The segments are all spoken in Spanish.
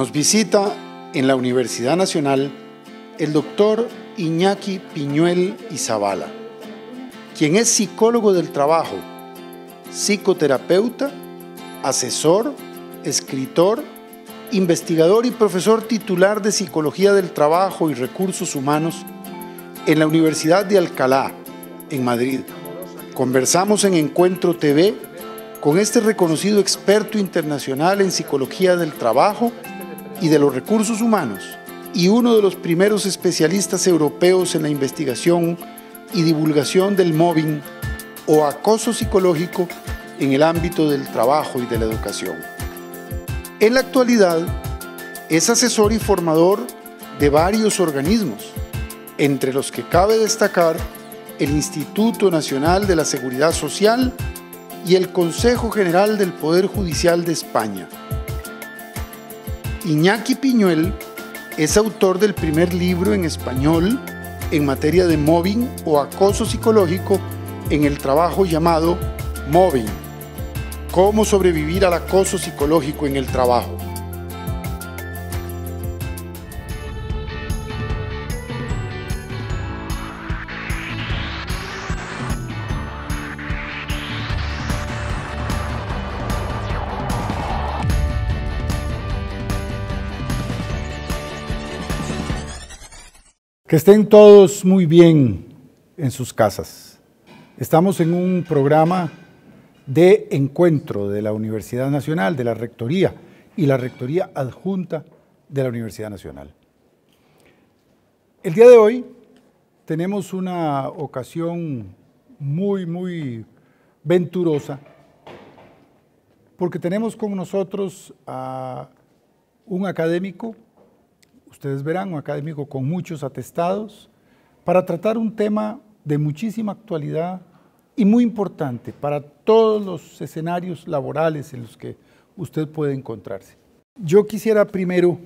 Nos visita en la Universidad Nacional el doctor Iñaki Piñuel Izabala, quien es psicólogo del trabajo, psicoterapeuta, asesor, escritor, investigador y profesor titular de Psicología del Trabajo y Recursos Humanos en la Universidad de Alcalá, en Madrid. Conversamos en Encuentro TV con este reconocido experto internacional en Psicología del Trabajo y de los Recursos Humanos y uno de los primeros especialistas europeos en la investigación y divulgación del mobbing o acoso psicológico en el ámbito del trabajo y de la educación. En la actualidad, es asesor y formador de varios organismos, entre los que cabe destacar el Instituto Nacional de la Seguridad Social y el Consejo General del Poder Judicial de España. Iñaki Piñuel es autor del primer libro en español en materia de mobbing o acoso psicológico en el trabajo llamado Mobbing: ¿Cómo sobrevivir al acoso psicológico en el trabajo? Que estén todos muy bien en sus casas. Estamos en un programa de encuentro de la Universidad Nacional, de la Rectoría y la Rectoría Adjunta de la Universidad Nacional. El día de hoy tenemos una ocasión muy venturosa porque tenemos con nosotros a un académico, ustedes verán, un académico con muchos atestados, para tratar un tema de muchísima actualidad y muy importante para todos los escenarios laborales en los que usted puede encontrarse. Yo quisiera primero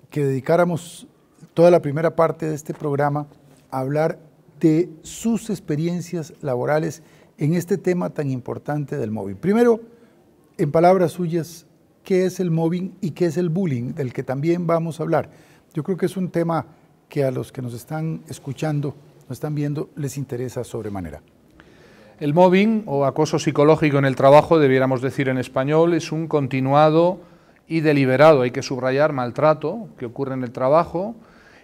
que dedicáramos toda la primera parte de este programa a hablar de sus experiencias laborales en este tema tan importante del mobbing. Primero, en palabras suyas, ¿qué es el mobbing y qué es el bullying, del que también vamos a hablar? Yo creo que es un tema que a los que nos están escuchando, nos están viendo, les interesa sobremanera. El mobbing o acoso psicológico en el trabajo, debiéramos decir en español, es un continuado y deliberado, hay que subrayar, maltrato que ocurre en el trabajo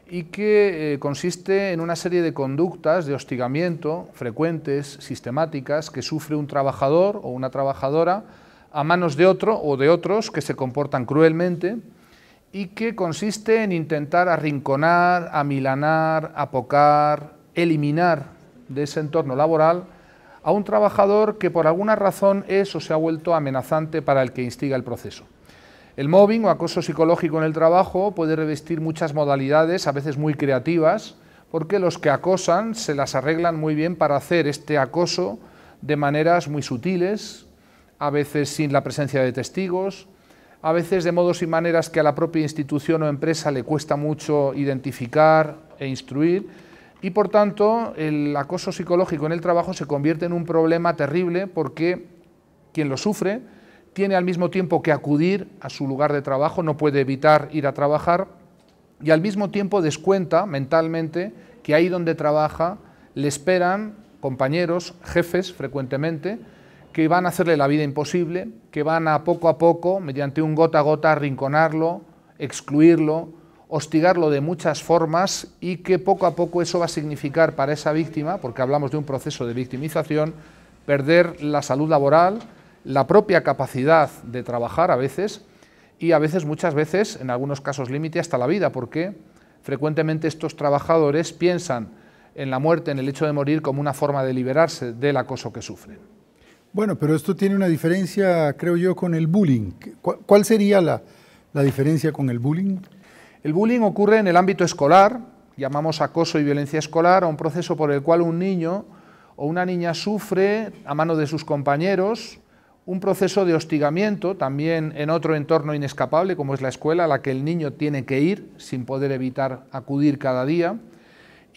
y que consiste en una serie de conductas de hostigamiento frecuentes, sistemáticas, que sufre un trabajador o una trabajadora a manos de otro o de otros que se comportan cruelmente y que consiste en intentar arrinconar, amilanar, apocar, eliminar de ese entorno laboral a un trabajador que por alguna razón es o se ha vuelto amenazante para el que instiga el proceso. El mobbing o acoso psicológico en el trabajo puede revestir muchas modalidades, a veces muy creativas, porque los que acosan se las arreglan muy bien para hacer este acoso de maneras muy sutiles, a veces sin la presencia de testigos, a veces de modos y maneras que a la propia institución o empresa le cuesta mucho identificar e instruir, y por tanto el acoso psicológico en el trabajo se convierte en un problema terrible porque quien lo sufre tiene al mismo tiempo que acudir a su lugar de trabajo, no puede evitar ir a trabajar, y al mismo tiempo descuenta mentalmente que ahí donde trabaja le esperan compañeros, jefes frecuentemente, que van a hacerle la vida imposible, que van a poco, mediante un gota a gota, arrinconarlo, excluirlo, hostigarlo de muchas formas y que poco a poco eso va a significar para esa víctima, porque hablamos de un proceso de victimización, perder la salud laboral, la propia capacidad de trabajar a veces y a veces, muchas veces, en algunos casos límite, hasta la vida, porque frecuentemente estos trabajadores piensan en la muerte, en el hecho de morir, como una forma de liberarse del acoso que sufren. Bueno, pero esto tiene una diferencia, creo yo, con el bullying. ¿Cuál sería la diferencia con el bullying? El bullying ocurre en el ámbito escolar, llamamos acoso y violencia escolar, a un proceso por el cual un niño o una niña sufre a mano de sus compañeros un proceso de hostigamiento, también en otro entorno inescapable como es la escuela, a la que el niño tiene que ir sin poder evitar acudir cada día,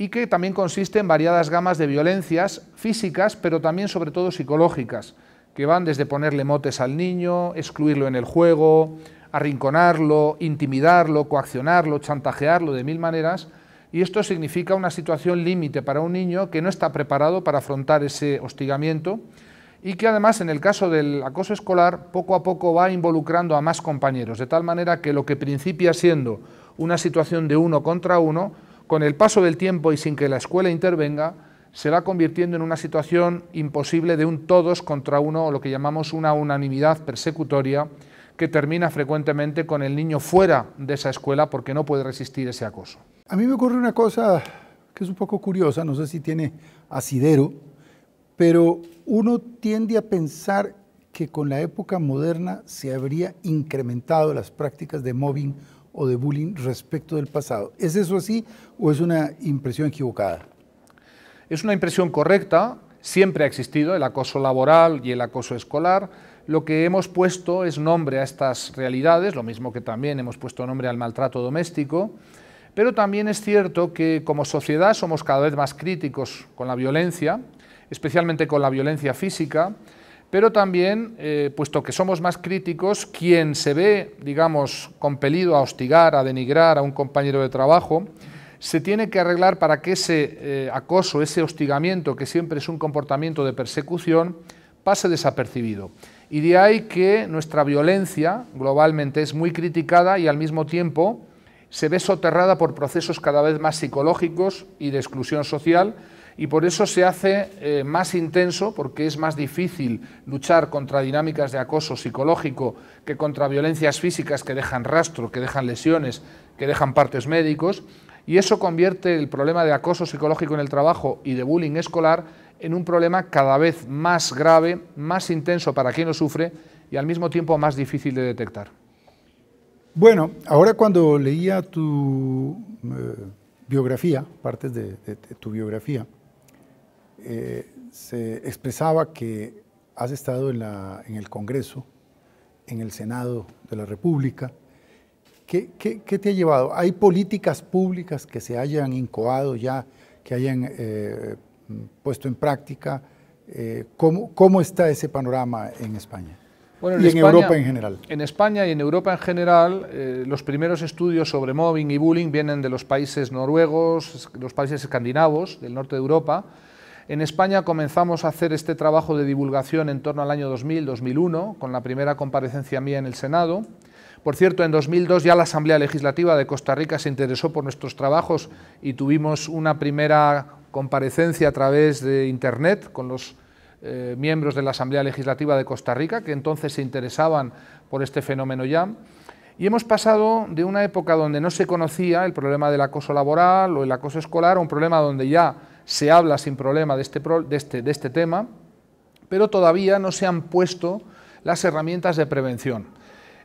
y que también consiste en variadas gamas de violencias físicas, pero también sobre todo psicológicas, que van desde ponerle motes al niño, excluirlo en el juego, arrinconarlo, intimidarlo, coaccionarlo, chantajearlo de mil maneras, y esto significa una situación límite para un niño que no está preparado para afrontar ese hostigamiento y que además en el caso del acoso escolar poco a poco va involucrando a más compañeros, de tal manera que lo que principia siendo una situación de uno contra uno, con el paso del tiempo y sin que la escuela intervenga, se va convirtiendo en una situación imposible de un todos contra uno, o lo que llamamos una unanimidad persecutoria, que termina frecuentemente con el niño fuera de esa escuela porque no puede resistir ese acoso. A mí me ocurre una cosa que es un poco curiosa, no sé si tiene asidero, pero uno tiende a pensar que con la época moderna se habría incrementado las prácticas de mobbing o de bullying respecto del pasado. ¿Es eso así o es una impresión equivocada? Es una impresión correcta, siempre ha existido el acoso laboral y el acoso escolar. Lo que hemos puesto es nombre a estas realidades, lo mismo que también hemos puesto nombre al maltrato doméstico, pero también es cierto que como sociedad somos cada vez más críticos con la violencia, especialmente con la violencia física, pero también, puesto que somos más críticos, quien se ve, digamos, compelido a hostigar, a denigrar a un compañero de trabajo, se tiene que arreglar para que ese acoso, ese hostigamiento, que siempre es un comportamiento de persecución, pase desapercibido. Y de ahí que nuestra violencia globalmente es muy criticada y al mismo tiempo se ve soterrada por procesos cada vez más psicológicos y de exclusión social, y por eso se hace más intenso, porque es más difícil luchar contra dinámicas de acoso psicológico que contra violencias físicas que dejan rastro, que dejan lesiones, que dejan partes médicos, y eso convierte el problema de acoso psicológico en el trabajo y de bullying escolar en un problema cada vez más grave, más intenso para quien lo sufre y al mismo tiempo más difícil de detectar. Bueno, ahora cuando leía tu biografía, partes de tu biografía, se expresaba que has estado en el Congreso, en el Senado de la República. ¿Qué te ha llevado? ¿Hay políticas públicas que se hayan incoado ya, que hayan puesto en práctica? ¿Cómo está ese panorama en España? Bueno, y en Europa en general. En España y en Europa en general, los primeros estudios sobre mobbing y bullying vienen de los países noruegos, los países escandinavos, del norte de Europa. En España comenzamos a hacer este trabajo de divulgación en torno al año 2000-2001, con la primera comparecencia mía en el Senado. Por cierto, en 2002 ya la Asamblea Legislativa de Costa Rica se interesó por nuestros trabajos y tuvimos una primera comparecencia a través de Internet con los miembros de la Asamblea Legislativa de Costa Rica, que entonces se interesaban por este fenómeno ya. Y hemos pasado de una época donde no se conocía el problema del acoso laboral o el acoso escolar a un problema donde ya se habla sin problema de este tema, pero todavía no se han puesto las herramientas de prevención.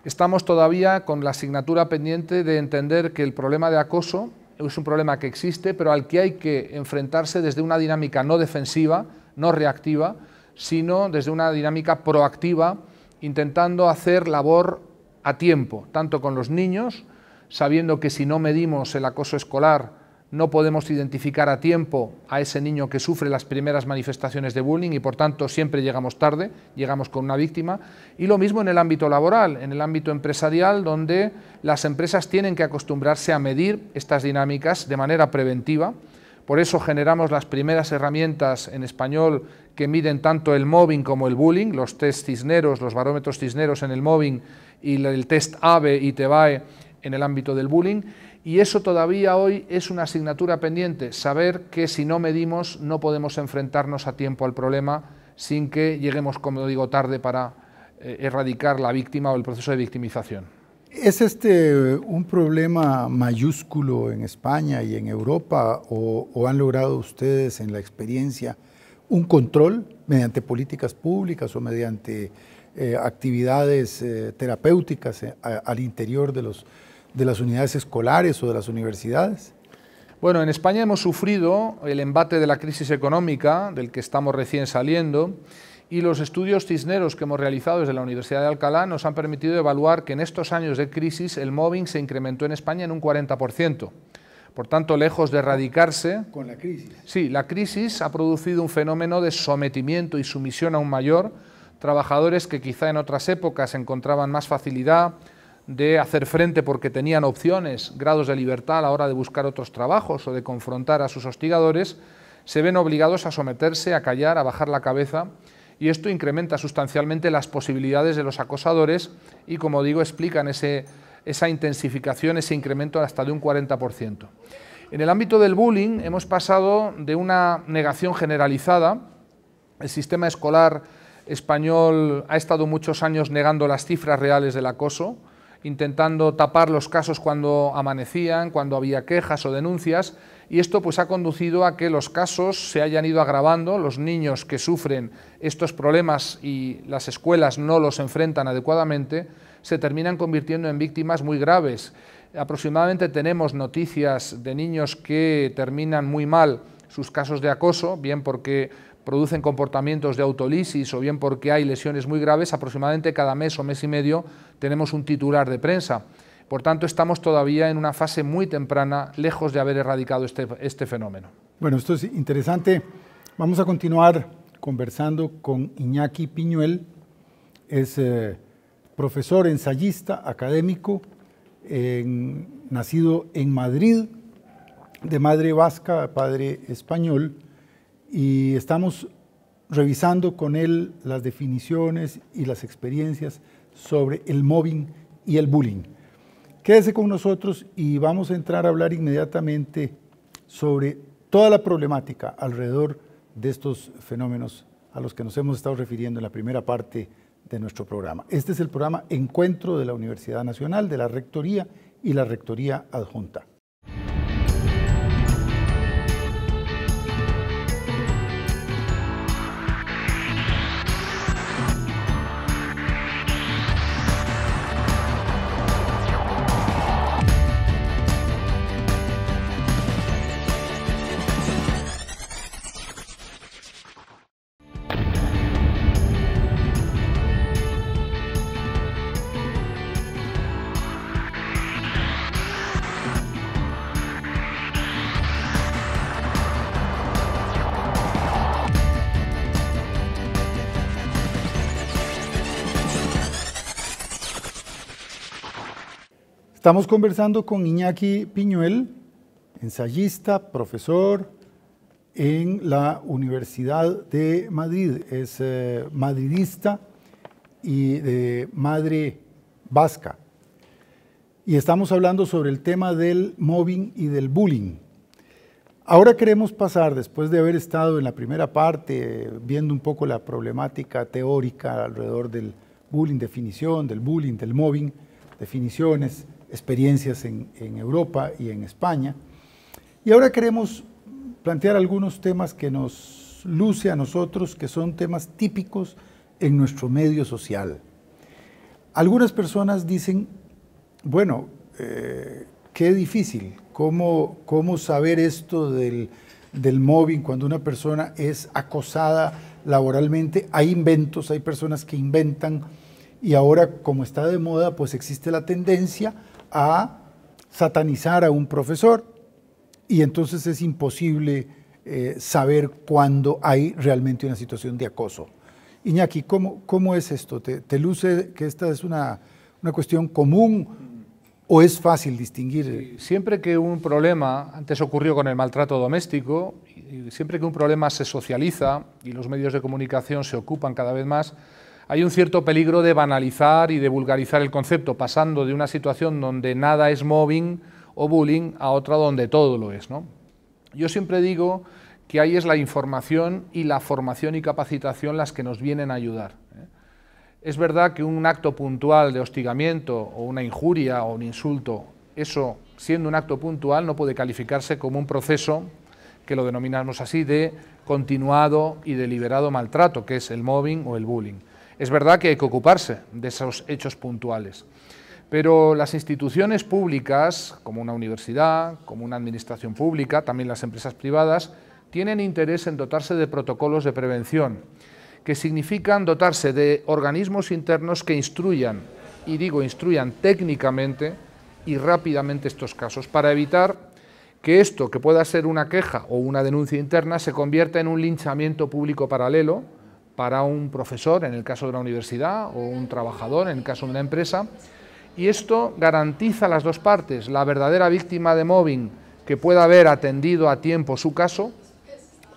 Estamos todavía con la asignatura pendiente de entender que el problema de acoso es un problema que existe, pero al que hay que enfrentarse desde una dinámica no defensiva, no reactiva, sino desde una dinámica proactiva, intentando hacer labor a tiempo, tanto con los niños, sabiendo que si no medimos el acoso escolar, no podemos identificar a tiempo a ese niño que sufre las primeras manifestaciones de bullying y por tanto siempre llegamos tarde, llegamos con una víctima. Y lo mismo en el ámbito laboral, en el ámbito empresarial, donde las empresas tienen que acostumbrarse a medir estas dinámicas de manera preventiva. Por eso generamos las primeras herramientas en español que miden tanto el mobbing como el bullying, los test Cisneros, los barómetros Cisneros en el mobbing y el test ABE y TEBAE en el ámbito del bullying. Y eso todavía hoy es una asignatura pendiente, saber que si no medimos no podemos enfrentarnos a tiempo al problema sin que lleguemos, como digo, tarde para erradicar la víctima o el proceso de victimización. ¿Es un problema mayúsculo en España y en Europa o han logrado ustedes en la experiencia un control mediante políticas públicas o mediante actividades terapéuticas al interior de las unidades escolares o de las universidades? Bueno, en España hemos sufrido el embate de la crisis económica, del que estamos recién saliendo, y los estudios Cisneros que hemos realizado desde la Universidad de Alcalá nos han permitido evaluar que en estos años de crisis el mobbing se incrementó en España en un 40%. Por tanto, lejos de erradicarse... ¿Con la crisis? Sí, la crisis ha producido un fenómeno de sometimiento y sumisión aún mayor. Trabajadores que quizá en otras épocas encontraban más facilidad de hacer frente porque tenían opciones, grados de libertad a la hora de buscar otros trabajos o de confrontar a sus hostigadores, se ven obligados a someterse, a callar, a bajar la cabeza, y esto incrementa sustancialmente las posibilidades de los acosadores y, como digo, explican esa intensificación, ese incremento hasta de un 40%. En el ámbito del bullying hemos pasado de una negación generalizada. El sistema escolar español ha estado muchos años negando las cifras reales del acoso, intentando tapar los casos cuando amanecían, cuando había quejas o denuncias, y esto pues ha conducido a que los casos se hayan ido agravando. Los niños que sufren estos problemas y las escuelas no los enfrentan adecuadamente, se terminan convirtiendo en víctimas muy graves. Aproximadamente tenemos noticias de niños que terminan muy mal sus casos de acoso, bien porque producen comportamientos de autolisis o bien porque hay lesiones muy graves. Aproximadamente cada mes o mes y medio tenemos un titular de prensa. Por tanto, estamos todavía en una fase muy temprana, lejos de haber erradicado este fenómeno. Bueno, esto es interesante. Vamos a continuar conversando con Iñaki Piñuel. Es profesor, ensayista, académico, nacido en Madrid, de madre vasca, padre español, y estamos revisando con él las definiciones y las experiencias sobre el mobbing y el bullying. Quédese con nosotros y vamos a entrar a hablar inmediatamente sobre toda la problemática alrededor de estos fenómenos a los que nos hemos estado refiriendo en la primera parte de nuestro programa. Este es el programa Encuentro de la Universidad Nacional, de la Rectoría y la Rectoría Adjunta. Estamos conversando con Iñaki Piñuel, ensayista, profesor en la Universidad de Madrid. Es madridista y de madre vasca. Y estamos hablando sobre el tema del mobbing y del bullying. Ahora queremos pasar, después de haber estado en la primera parte, viendo un poco la problemática teórica alrededor del bullying, definición del bullying, del mobbing, definiciones, experiencias en Europa y en España. Y ahora queremos plantear algunos temas que nos luce a nosotros, que son temas típicos en nuestro medio social. Algunas personas dicen, bueno, qué difícil, ¿cómo saber esto del mobbing cuando una persona es acosada laboralmente? Hay inventos, hay personas que inventan, y ahora, como está de moda, pues existe la tendencia a satanizar a un profesor, y entonces es imposible saber cuándo hay realmente una situación de acoso. Iñaki, ¿cómo es esto? ¿Te luce que esta es una cuestión común o es fácil distinguir? Siempre que un problema, antes ocurrió con el maltrato doméstico, y siempre que un problema se socializa y los medios de comunicación se ocupan cada vez más, hay un cierto peligro de banalizar y de vulgarizar el concepto, pasando de una situación donde nada es mobbing o bullying a otra donde todo lo es, ¿no? Yo siempre digo que ahí es la información y la formación y capacitación las que nos vienen a ayudar, ¿eh? Es verdad que un acto puntual de hostigamiento o una injuria o un insulto, eso siendo un acto puntual no puede calificarse como un proceso, que lo denominamos así, de continuado y deliberado maltrato, que es el mobbing o el bullying. Es verdad que hay que ocuparse de esos hechos puntuales, pero las instituciones públicas, como una universidad, como una administración pública, también las empresas privadas, tienen interés en dotarse de protocolos de prevención, que significan dotarse de organismos internos que instruyan, y digo instruyan técnicamente y rápidamente estos casos, para evitar que esto, que pueda ser una queja o una denuncia interna, se convierta en un linchamiento público paralelo para un profesor, en el caso de una universidad, o un trabajador, en el caso de una empresa, Y esto garantiza las dos partes, la verdadera víctima de mobbing que pueda haber atendido a tiempo su caso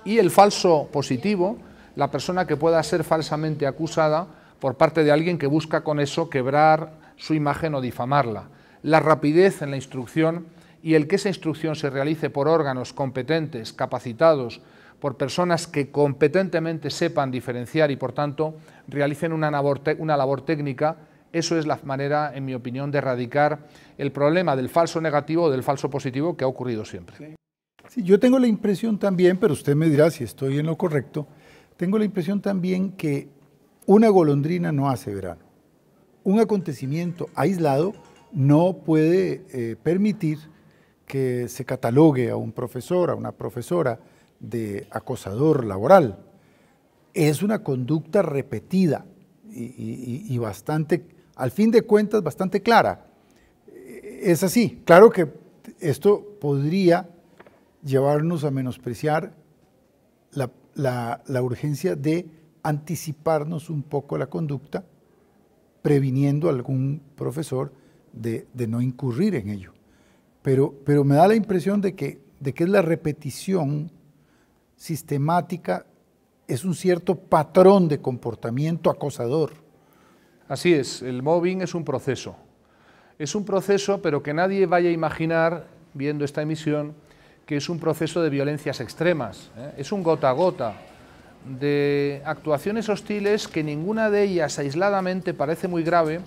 y el falso positivo, la persona que pueda ser falsamente acusada por parte de alguien que busca con eso quebrar su imagen o difamarla. La rapidez en la instrucción y el que esa instrucción se realice por órganos competentes, capacitados, por personas que competentemente sepan diferenciar y por tanto realicen una labor técnica, eso es la manera, en mi opinión, de erradicar el problema del falso negativo o del falso positivo que ha ocurrido siempre. Sí, yo tengo la impresión también, pero usted me dirá si estoy en lo correcto, tengo la impresión también que una golondrina no hace verano. Un acontecimiento aislado no puede permitir que se catalogue a un profesor, a una profesora de acosador laboral. Es una conducta repetida y bastante, al fin de cuentas, bastante clara. Es así. Claro que esto podría llevarnos a menospreciar la urgencia de anticiparnos un poco la conducta, previniendo a algún profesor de no incurrir en ello. Pero me da la impresión de que es la repetición sistemática, es un cierto patrón de comportamiento acosador. Así es, el mobbing es un proceso. Es un proceso, pero que nadie vaya a imaginar, viendo esta emisión, que es un proceso de violencias extremas. Es un gota a gota de actuaciones hostiles que ninguna de ellas aisladamente parece muy grave,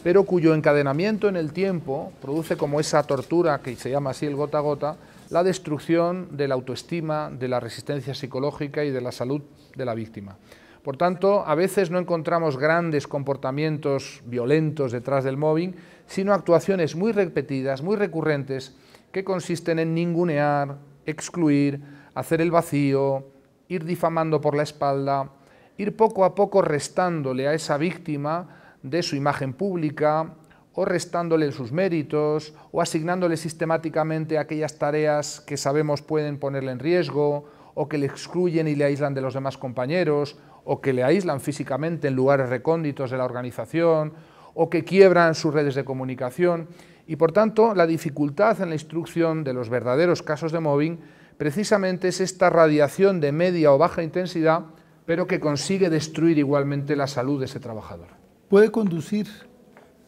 pero cuyo encadenamiento en el tiempo produce como esa tortura, que se llama así el gota a gota, la destrucción de la autoestima, de la resistencia psicológica y de la salud de la víctima. Por tanto, a veces no encontramos grandes comportamientos violentos detrás del mobbing, sino actuaciones muy repetidas, muy recurrentes, que consisten en ningunear, excluir, hacer el vacío, ir difamando por la espalda, ir poco a poco restándole a esa víctima de su imagen pública, o restándole sus méritos, o asignándole sistemáticamente aquellas tareas que sabemos pueden ponerle en riesgo, o que le excluyen y le aíslan de los demás compañeros, o que le aíslan físicamente en lugares recónditos de la organización, o que quiebran sus redes de comunicación. Y por tanto, la dificultad en la instrucción de los verdaderos casos de mobbing precisamente es esta radiación de media o baja intensidad, pero que consigue destruir igualmente la salud de ese trabajador. ¿Puede conducir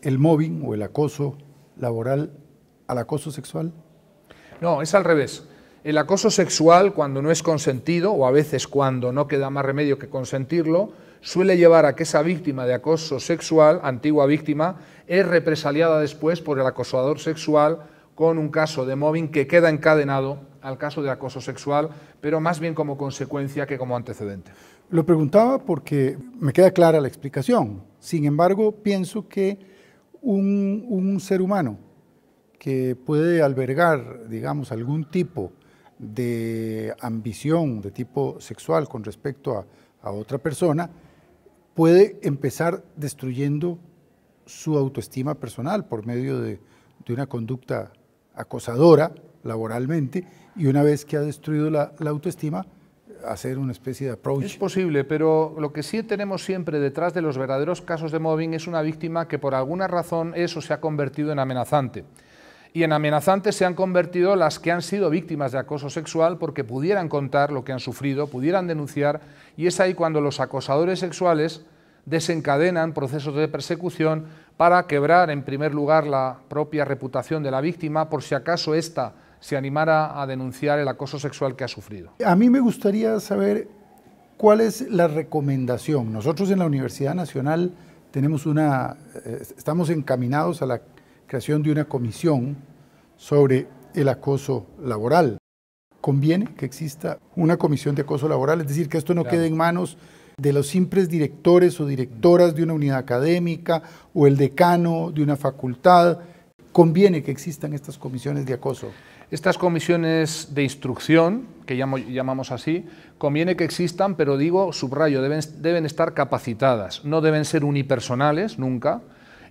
el mobbing o el acoso laboral al acoso sexual? No, es al revés. El acoso sexual, cuando no es consentido, o a veces cuando no queda más remedio que consentirlo, suele llevar a que esa víctima de acoso sexual, antigua víctima, es represaliada después por el acosador sexual con un caso de mobbing que queda encadenado al caso de acoso sexual, pero más bien como consecuencia que como antecedente. Lo preguntaba porque me queda clara la explicación. Sin embargo, pienso que un ser humano que puede albergar, digamos, algún tipo de ambición de tipo sexual con respecto a otra persona, puede empezar destruyendo su autoestima personal por medio de una conducta acosadora laboralmente, y una vez que ha destruido la autoestima, hacer una especie de approach. Es posible, pero lo que sí tenemos siempre detrás de los verdaderos casos de mobbing es una víctima que por alguna razón eso se ha convertido en amenazante. Y en amenazantes se han convertido las que han sido víctimas de acoso sexual porque pudieran contar lo que han sufrido, pudieran denunciar, y es ahí cuando los acosadores sexuales desencadenan procesos de persecución para quebrar en primer lugar la propia reputación de la víctima por si acaso ésta se animara a denunciar el acoso sexual que ha sufrido. A mí me gustaría saber cuál es la recomendación. Nosotros en la Universidad Nacional estamos encaminados a la creación de una comisión sobre el acoso laboral. ¿Conviene que exista una comisión de acoso laboral? Es decir, que esto no quede en manos de los simples directores o directoras de una unidad académica o el decano de una facultad. ¿Conviene que existan estas comisiones de acoso? Estas comisiones de instrucción, que llamamos así, conviene que existan, pero digo, subrayo, deben estar capacitadas, no deben ser unipersonales, nunca,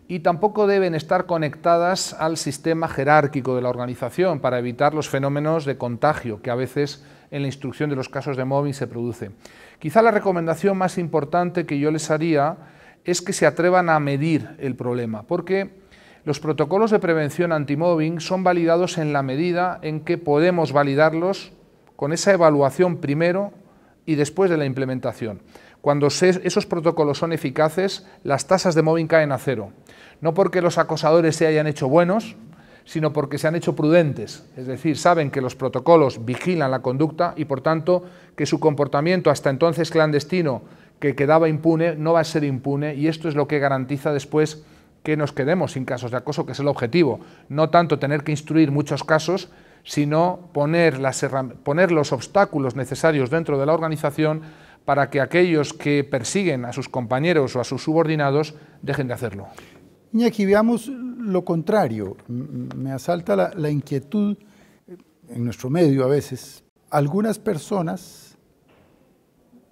y tampoco deben estar conectadas al sistema jerárquico de la organización para evitar los fenómenos de contagio que a veces en la instrucción de los casos de mobbing se produce. Quizá la recomendación más importante que yo les haría es que se atrevan a medir el problema, porque Los protocolos de prevención anti-mobbing son validados en la medida en que podemos validarlos con esa evaluación primero y después de la implementación. Cuando esos protocolos son eficaces, las tasas de mobbing caen a cero. No porque los acosadores se hayan hecho buenos, sino porque se han hecho prudentes. Es decir, saben que los protocolos vigilan la conducta y, por tanto, que su comportamiento hasta entonces clandestino, que quedaba impune, no va a ser impune, y esto es lo que garantiza después que nos quedemos sin casos de acoso, que es el objetivo. No tanto tener que instruir muchos casos, sino poner los obstáculos necesarios dentro de la organización para que aquellos que persiguen a sus compañeros o a sus subordinados dejen de hacerlo. Iñaki, veamos lo contrario. Me asalta la inquietud en nuestro medio a veces. Algunas personas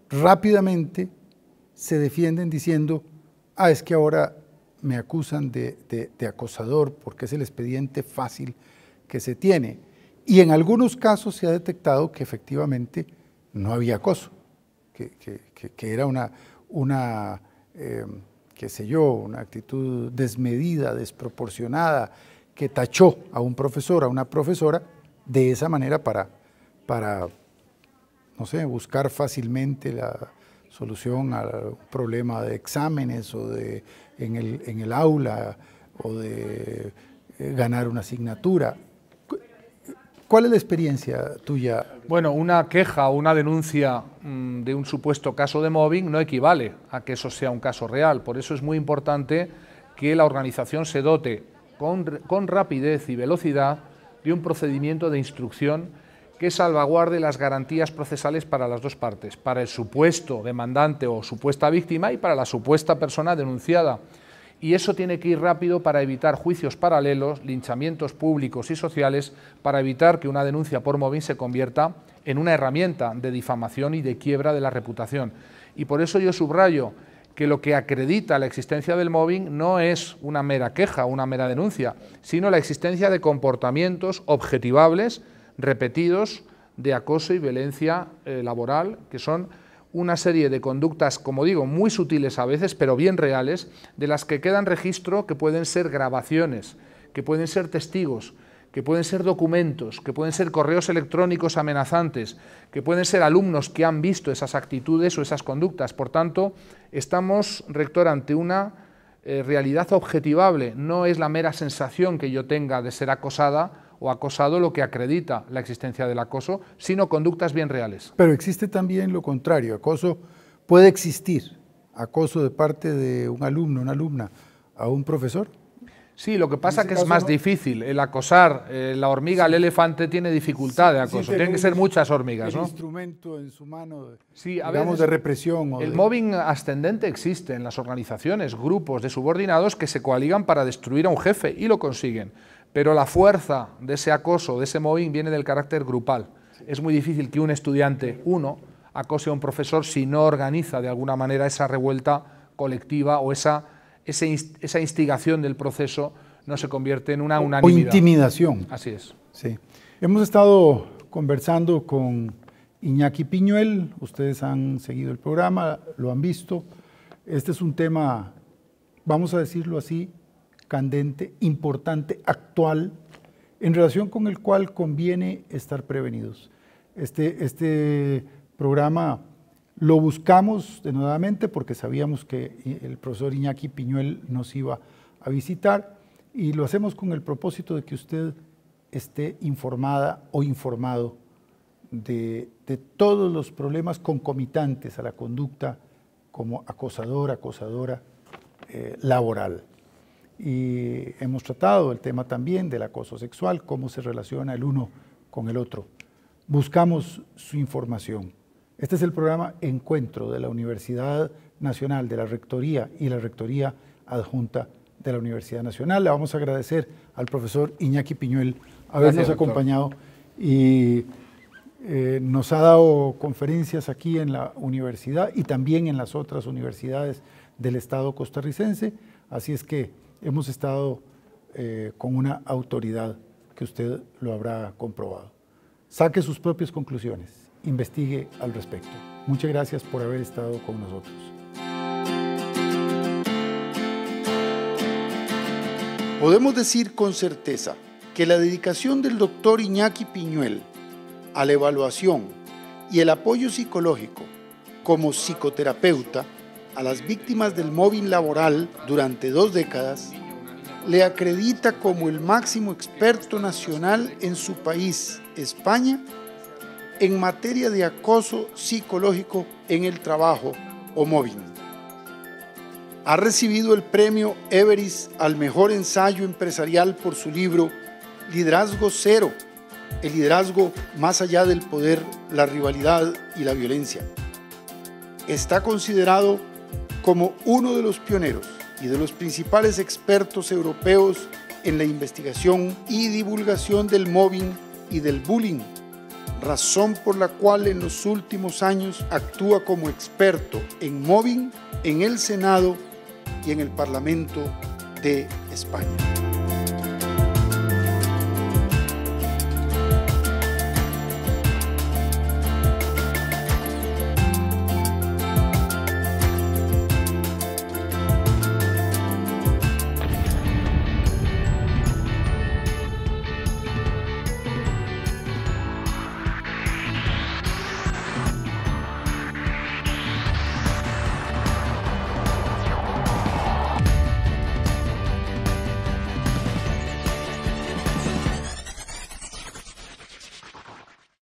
rápidamente se defienden diciendo, es que ahora me acusan de acosador porque es el expediente fácil que se tiene. Y en algunos casos se ha detectado que efectivamente no había acoso, que era qué sé yo, una actitud desmedida, desproporcionada, que tachó a un profesor, a una profesora, de esa manera para no sé, buscar fácilmente la solución al problema de exámenes o en el aula o de ganar una asignatura. ¿Cuál es la experiencia tuya? Bueno, una queja o una denuncia de un supuesto caso de mobbing no equivale a que eso sea un caso real. Por eso es muy importante que la organización se dote con rapidez y velocidad de un procedimiento de instrucción que salvaguarde las garantías procesales para las dos partes, para el supuesto demandante o supuesta víctima y para la supuesta persona denunciada. Y eso tiene que ir rápido para evitar juicios paralelos, linchamientos públicos y sociales, para evitar que una denuncia por mobbing se convierta en una herramienta de difamación y de quiebra de la reputación. Y por eso yo subrayo que lo que acredita la existencia del mobbing no es una mera queja, una mera denuncia, sino la existencia de comportamientos objetivables, repetidos, de acoso y violencia laboral, que son una serie de conductas, como digo, muy sutiles a veces, pero bien reales, de las que quedan registro, que pueden ser grabaciones, que pueden ser testigos, que pueden ser documentos, que pueden ser correos electrónicos amenazantes, que pueden ser alumnos que han visto esas actitudes o esas conductas. Por tanto, estamos, rector, ante una realidad objetivable. No es la mera sensación que yo tenga de ser acosada o acosado lo que acredita la existencia del acoso, sino conductas bien reales. Pero existe también lo contrario. Acoso puede existir. Acoso de parte de un alumno, una alumna, a un profesor. Sí, lo que pasa es que es más difícil. El acosar, la hormiga, el elefante tiene dificultad de acoso. Tienen que ser muchas hormigas, ¿no? El instrumento en su mano, sí, digamos, de represión. El mobbing ascendente existe en las organizaciones, grupos de subordinados que se coaligan para destruir a un jefe y lo consiguen. Pero la fuerza de ese acoso, de ese mobbing, viene del carácter grupal. Es muy difícil que un estudiante, acose a un profesor si no organiza de alguna manera esa revuelta colectiva o esa instigación del proceso no se convierte en una unanimidad. O intimidación. Así es. Sí. Hemos estado conversando con Iñaki Piñuel, ustedes han seguido el programa, lo han visto. Este es un tema, vamos a decirlo así, candente, importante, actual, en relación con el cual conviene estar prevenidos. Este programa lo buscamos denodadamente porque sabíamos que el profesor Iñaki Piñuel nos iba a visitar y lo hacemos con el propósito de que usted esté informada o informado de todos los problemas concomitantes a la conducta como acosadora laboral. Y hemos tratado el tema también del acoso sexual, cómo se relaciona el uno con el otro. Buscamos su información. Este es el programa Encuentro de la Universidad Nacional, de la Rectoría y la Rectoría Adjunta de la Universidad Nacional. Le vamos a agradecer al profesor Iñaki Piñuel habernos acompañado y nos ha dado conferencias aquí en la universidad y también en las otras universidades del Estado costarricense. Así es que hemos estado con una autoridad que usted lo habrá comprobado. Saque sus propias conclusiones, investigue al respecto. Muchas gracias por haber estado con nosotros. Podemos decir con certeza que la dedicación del doctor Iñaki Piñuel a la evaluación y el apoyo psicológico como psicoterapeuta a las víctimas del mobbing laboral durante 2 décadas le acredita como el máximo experto nacional en su país, España, en materia de acoso psicológico en el trabajo o mobbing. Ha recibido el premio Everest al mejor ensayo empresarial por su libro Liderazgo Cero, el liderazgo más allá del poder, la rivalidad y la violencia. Está considerado como uno de los pioneros y de los principales expertos europeos en la investigación y divulgación del mobbing y del bullying, razón por la cual en los últimos años actúa como experto en mobbing en el Senado y en el Parlamento de España.